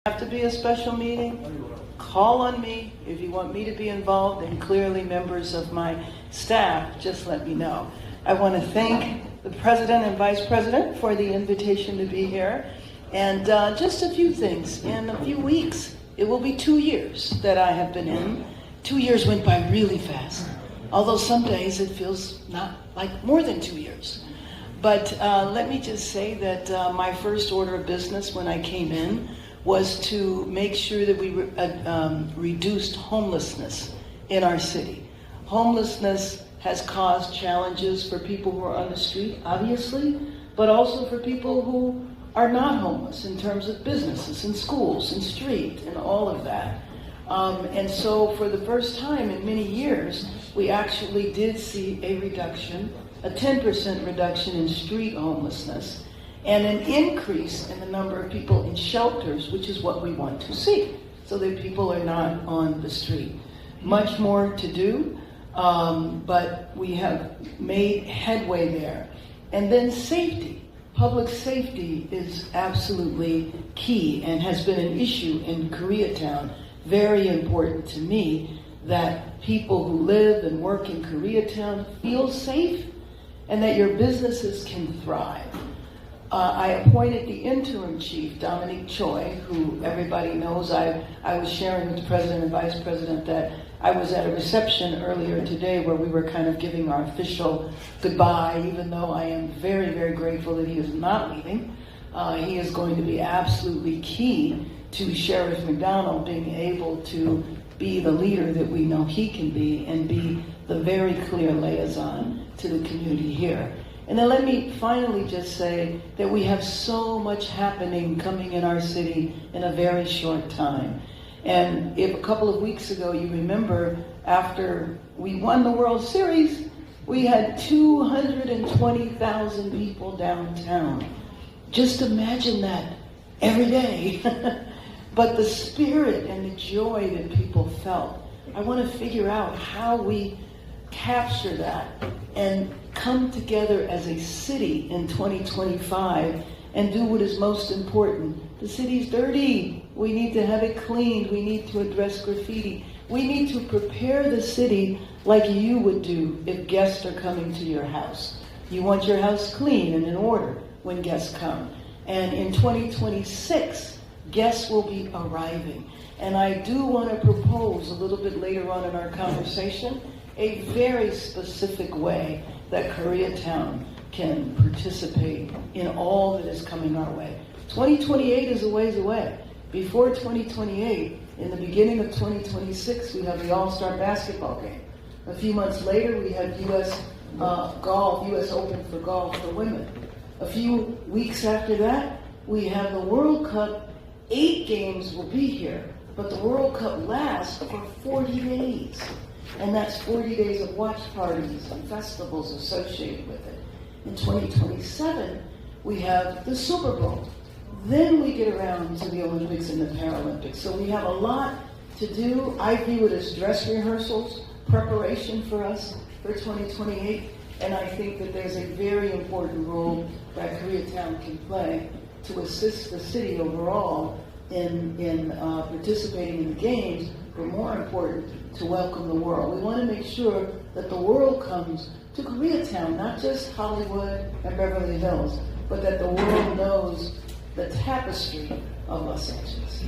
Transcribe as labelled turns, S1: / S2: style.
S1: Have to be a special meeting? Call on me if you want me to be involved, and clearly members of my staff, just let me know. I want to thank the President and Vice President for the invitation to be here. And just a few things. In a few weeks, it will be 2 years that I have been in. 2 years went by really fast, although some days it feels not like more than 2 years. But let me just say that my first order of business when I came in was to make sure that we reduced homelessness in our city. Homelessness has caused challenges for people who are on the street, obviously, but also for people who are not homeless in terms of businesses and schools and street and all of that. And so for the first time in many years, we actually did see a reduction, a 10% reduction in street homelessness, and an increase in the number of people in shelters, which is what we want to see, so that people are not on the street. Much more to do, but we have made headway there. And then safety. Public safety is absolutely key and has been an issue in Koreatown. Very important to me that people who live and work in Koreatown feel safe and that your businesses can thrive. I appointed the interim chief, Dominique Choi, who everybody knows. I was sharing with the President and Vice President that I was at a reception earlier today where we were kind of giving our official goodbye, even though I am very, very grateful that he is not leaving. He is going to be absolutely key to Sheriff McDonald being able to be the leader that we know he can be and be the very clear liaison to the community here. And then let me finally just say that we have so much happening coming in our city in a very short time. And if a couple of weeks ago, you remember, after we won the World Series, we had 220,000 people downtown. Just imagine that every day. But the spirit and the joy that people felt, I want to figure out how we capture that and come together as a city in 2025 and do what is most important. The city's dirty. We need to have it cleaned. We need to address graffiti. We need to prepare the city like you would do if guests are coming to your house. You want your house clean and in order when guests come. And in 2026, guests will be arriving. And I do want to propose a little bit later on in our conversation a very specific way that Koreatown can participate in all that is coming our way. 2028 is a ways away. Before 2028, in the beginning of 2026, we have the All-Star basketball game. A few months later, we have U.S. golf, U.S. Open for golf for women. A few weeks after that, we have the World Cup. 8 games will be here, but the World Cup lasts for 40 days. And that's 40 days of watch parties and festivals associated with it. In 2027, we have the Super Bowl. Then we get around to the Olympics and the Paralympics. So we have a lot to do. I view it as dress rehearsals, preparation for us for 2028. And I think that there's a very important role that Koreatown can play to assist the city overall in participating in the games, but more important, to welcome the world. We want to make sure that the world comes to Koreatown, not just Hollywood and Beverly Hills, but that the world knows the tapestry of Los Angeles.